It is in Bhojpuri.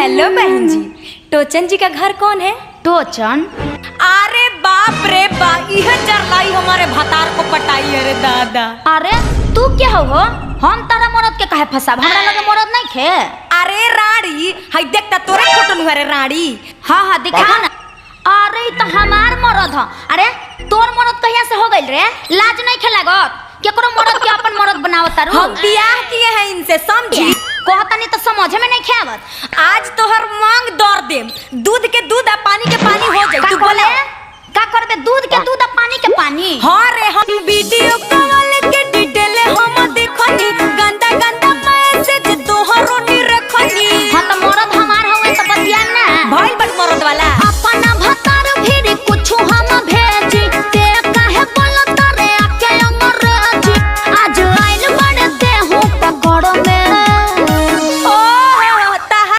हेलो बहन जी, टोचन जी का घर कौन है? टोचन? अरे बाप रे बाप, यह जरलाई हमारे भतार को पटाई। अरे दादा, अरे तू क्या हो? हम तारा मरद के काहे फसाब? हमरा लगे मरद नहीं खे। अरे राड़ी, हाय देखता तोरे फोटो नुहरे राड़ी। हाँ हाँ दिखा ना। अरे तो हमार मरद ह। अरे तोर मरद कहिया से हो गइल रे? लाज नहीं खे लागत? केकरो मरद के अपन मरद बनावत तारू? हम बियाह किए हैं इनसे, समझी? कहता नहीं तो समझ में नहीं खेवत। आज तोहर मांग दौड़ देम, दूध के दूध आ पानी के पानी हो जाई। तू बोले का करबे? दूध के दूध आ पानी के पानी? हाँ रे, हम वीडियो कॉल